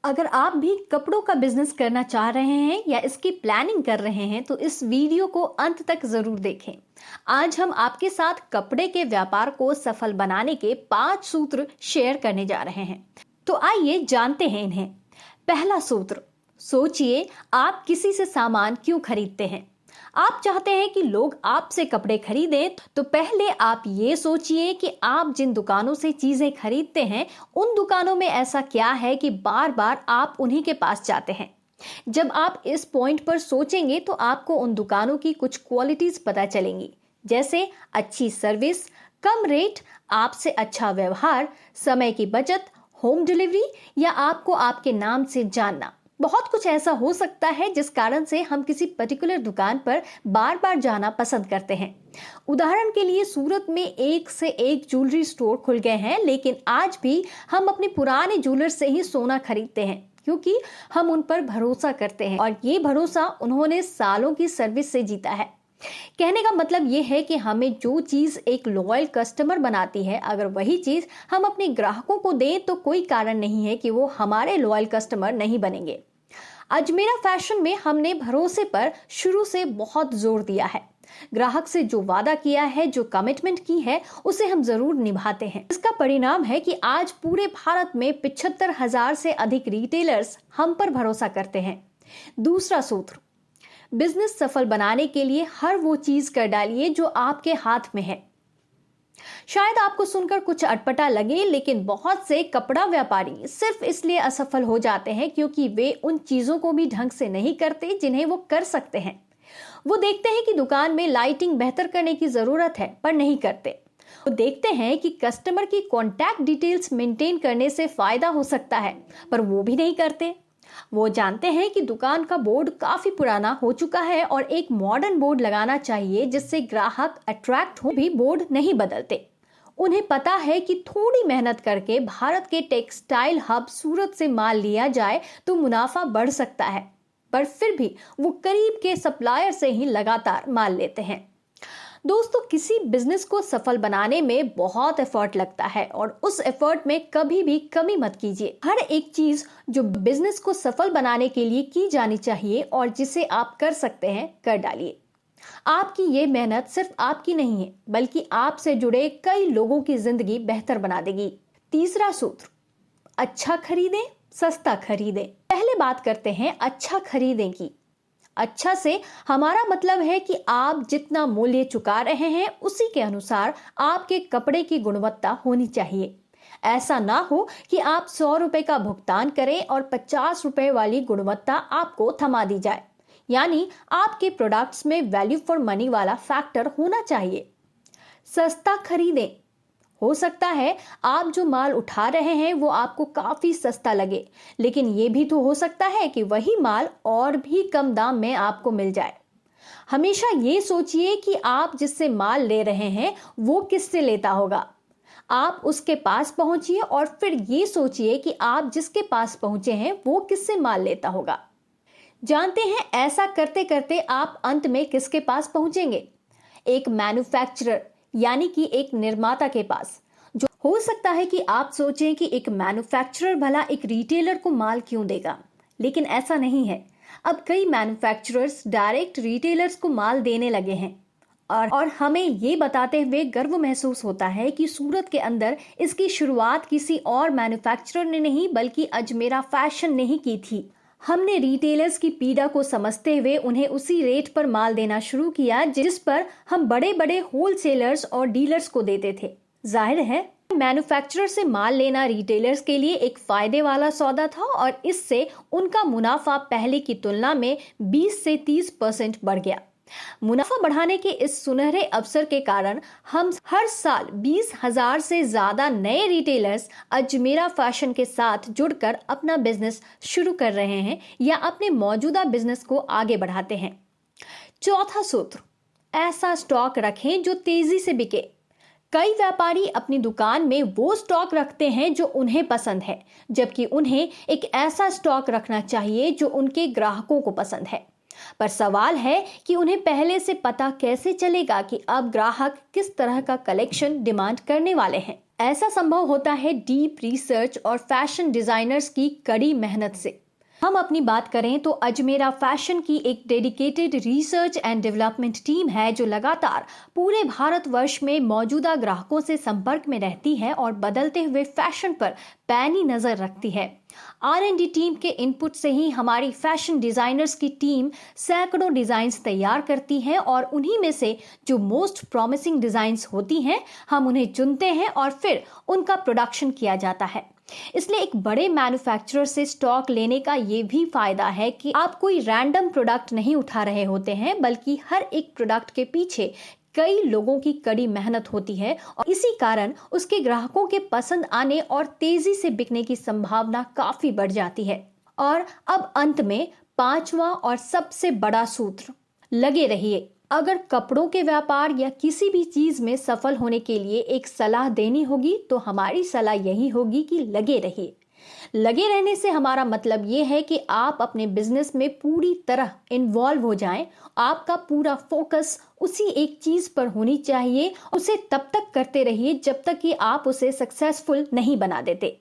अगर आप भी कपड़ों का बिजनेस करना चाह रहे हैं या इसकी प्लानिंग कर रहे हैं तो इस वीडियो को अंत तक जरूर देखें। आज हम आपके साथ कपड़े के व्यापार को सफल बनाने के 5 सूत्र शेयर करने जा रहे हैं। तो आइए जानते हैं इन्हें। पहला सूत्र, सोचिए आप किसी से सामान क्यों खरीदते हैं। आप चाहते हैं कि लोग आपसे कपड़े खरीदें तो पहले आप ये सोचिए कि आप जिन दुकानों से चीजें खरीदते हैं उन दुकानों में ऐसा क्या है कि बार बार आप उन्हीं के पास जाते हैं। जब आप इस पॉइंट पर सोचेंगे तो आपको उन दुकानों की कुछ क्वालिटीज पता चलेंगी, जैसे अच्छी सर्विस, कम रेट, आपसे अच्छा व्यवहार, समय की बचत, होम डिलीवरी या आपको आपके नाम से जानना। बहुत कुछ ऐसा हो सकता है जिस कारण से हम किसी पर्टिकुलर दुकान पर बार बार जाना पसंद करते हैं। उदाहरण के लिए सूरत में एक से एक ज्वेलरी स्टोर खुल गए हैं, लेकिन आज भी हम अपने पुराने ज्वेलर से ही सोना खरीदते हैं क्योंकि हम उन पर भरोसा करते हैं और ये भरोसा उन्होंने सालों की सर्विस से जीता है। कहने का मतलब ये है कि हमें जो चीज एक लॉयल कस्टमर बनाती है, अगर वही चीज हम अपने ग्राहकों को दें तो कोई कारण नहीं है कि वो हमारे लॉयल कस्टमर नहीं बनेंगे। अजमेरा फैशन में हमने भरोसे पर शुरू से बहुत जोर दिया है। ग्राहक से जो वादा किया है, जो कमिटमेंट की है, उसे हम जरूर निभाते हैं। इसका परिणाम है कि आज पूरे भारत में 75,000 से अधिक रिटेलर्स हम पर भरोसा करते हैं। दूसरा सूत्र, बिजनेस सफल बनाने के लिए हर वो चीज कर डालिए जो आपके हाथ में है। शायद आपको सुनकर कुछ अटपटा लगे, लेकिन बहुत से कपड़ा व्यापारी सिर्फ इसलिए असफल हो जाते हैं क्योंकि वे उन चीजों को भी ढंग से नहीं करते जिन्हें वो कर सकते हैं। वो देखते हैं कि दुकान में लाइटिंग बेहतर करने की जरूरत है, पर नहीं करते। वो देखते हैं कि कस्टमर की कॉन्टैक्ट डिटेल्स मेंटेन करने से फायदा हो सकता है, पर वो भी नहीं करते। वो जानते हैं कि दुकान का बोर्ड काफी पुराना हो चुका है और एक मॉडर्न बोर्ड लगाना चाहिए जिससे ग्राहक अट्रैक्ट हो, भी बोर्ड नहीं बदलते। उन्हें पता है कि थोड़ी मेहनत करके भारत के टेक्सटाइल हब सूरत से माल लिया जाए तो मुनाफा बढ़ सकता है, पर फिर भी वो करीब के सप्लायर से ही लगातार माल लेते हैं। दोस्तों, किसी बिजनेस को सफल बनाने में बहुत एफर्ट लगता है और उस एफर्ट में कभी भी कमी मत कीजिए। हर एक चीज जो बिजनेस को सफल बनाने के लिए की जानी चाहिए और जिसे आप कर सकते हैं, कर डालिए। आपकी ये मेहनत सिर्फ आपकी नहीं है, बल्कि आपसे जुड़े कई लोगों की जिंदगी बेहतर बना देगी। तीसरा सूत्र, अच्छा खरीदें, सस्ता खरीदें। पहले बात करते हैं अच्छा खरीदें की। अच्छा से हमारा मतलब है कि आप जितना मूल्य चुका रहे हैं उसी के अनुसार आपके कपड़े की गुणवत्ता होनी चाहिए। ऐसा ना हो कि आप 100 रुपए का भुगतान करें और 50 रुपए वाली गुणवत्ता आपको थमा दी जाए। यानी आपके प्रोडक्ट्स में वैल्यू फॉर मनी वाला फैक्टर होना चाहिए। सस्ता खरीदें। हो सकता है आप जो माल उठा रहे हैं वो आपको काफी सस्ता लगे, लेकिन ये भी तो हो सकता है कि वही माल और भी कम दाम में आपको मिल जाए। हमेशा ये सोचिए कि आप जिससे माल ले रहे हैं वो किससे लेता होगा। आप उसके पास पहुंचिए और फिर ये सोचिए कि आप जिसके पास पहुंचे हैं वो किससे माल लेता होगा। जानते हैं, ऐसा करते करते आप अंत में किसके पास पहुंचेंगे? एक मैन्युफैक्चरर यानी कि एक निर्माता के पास। जो हो सकता है कि आप सोचें कि एक मैन्युफैक्चरर भला एक रिटेलर को माल क्यों देगा, लेकिन ऐसा नहीं है। अब कई मैन्युफैक्चरर्स डायरेक्ट रिटेलर्स को माल देने लगे हैं और हमें ये बताते हुए गर्व महसूस होता है कि सूरत के अंदर इसकी शुरुआत किसी और मैन्युफैक्चरर ने नहीं बल्कि अजमेरा फैशन ने ही की थी। हमने रिटेलर्स की पीड़ा को समझते हुए उन्हें उसी रेट पर माल देना शुरू किया जिस पर हम बड़े बड़े होलसेलर्स और डीलर्स को देते थे। जाहिर है, मैन्युफैक्चरर से माल लेना रिटेलर्स के लिए एक फायदे वाला सौदा था और इससे उनका मुनाफा पहले की तुलना में 20 से 30% बढ़ गया। मुनाफा बढ़ाने के इस सुनहरे अवसर के कारण हम हर साल 20,000 से ज्यादा नए रिटेलर्स अजमेरा फैशन के साथ जुड़कर अपना बिजनेस शुरू कर रहे हैं या अपने मौजूदा बिजनेस को आगे बढ़ाते हैं। चौथा सूत्र, ऐसा स्टॉक रखें जो तेजी से बिके। कई व्यापारी अपनी दुकान में वो स्टॉक रखते हैं जो उन्हें पसंद है, जबकि उन्हें एक ऐसा स्टॉक रखना चाहिए जो उनके ग्राहकों को पसंद है। पर सवाल है कि उन्हें पहले से पता कैसे चलेगा कि अब ग्राहक किस तरह का कलेक्शन डिमांड करने वाले हैं। ऐसा संभव होता है डीप रिसर्च और फैशन डिजाइनर्स की कड़ी मेहनत से। हम अपनी बात करें तो अजमेरा फैशन की एक dedicated research and development team है जो लगातार पूरे भारतवर्ष में मौजूदा ग्राहकों से संपर्क में रहती है और बदलते हुए फैशन पर पैनी नजर रखती है। R&D टीम के इनपुट से ही हमारी फैशन डिजाइनर्स की टीम सैकड़ों डिजाइन्स तैयार करती है और उन्हीं में से जो मोस्ट प्रॉमिसिंग डिजाइन्स होती हैं हम उन्हें चुनते हैं और फिर उनका प्रोडक्शन किया जाता है। इसलिए एक बड़े मैन्युफैक्चरर से स्टॉक लेने का ये भी फायदा है कि आप कोई रैंडम प्रोडक्ट नहीं उठा रहे होते हैं, बल्कि हर एक प्रोडक्ट के पीछे कई लोगों की कड़ी मेहनत होती है और इसी कारण उसके ग्राहकों के पसंद आने और तेजी से बिकने की संभावना काफी बढ़ जाती है। और अब अंत में 5वां और सबसे बड़ा सूत्र, लगे रहिए। अगर कपड़ों के व्यापार या किसी भी चीज में सफल होने के लिए एक सलाह देनी होगी तो हमारी सलाह यही होगी कि लगे रहिए। लगे रहने से हमारा मतलब ये है कि आप अपने बिजनेस में पूरी तरह इन्वॉल्व हो जाएं। आपका पूरा फोकस उसी एक चीज पर होनी चाहिए। उसे तब तक करते रहिए जब तक कि आप उसे सक्सेसफुल नहीं बना देते।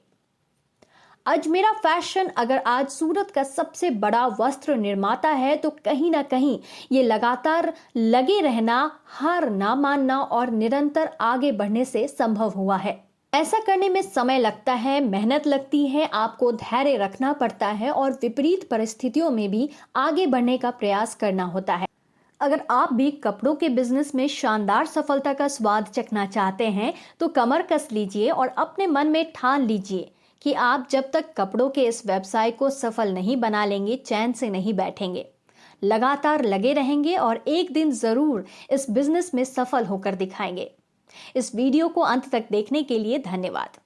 अजमेरा फैशन अगर आज सूरत का सबसे बड़ा वस्त्र निर्माता है तो कहीं ना कहीं ये लगातार लगे रहना, हार ना मानना और निरंतर आगे बढ़ने से संभव हुआ है। ऐसा करने में समय लगता है, मेहनत लगती है, आपको धैर्य रखना पड़ता है और विपरीत परिस्थितियों में भी आगे बढ़ने का प्रयास करना होता है। अगर आप भी कपड़ों के बिजनेस में शानदार सफलता का स्वाद चखना चाहते हैं तो कमर कस लीजिए और अपने मन में ठान लीजिए कि आप जब तक कपड़ों के इस व्यवसाय को सफल नहीं बना लेंगे, चैन से नहीं बैठेंगे। लगातार लगे रहेंगे और एक दिन जरूर इस बिजनेस में सफल होकर दिखाएंगे। इस वीडियो को अंत तक देखने के लिए धन्यवाद।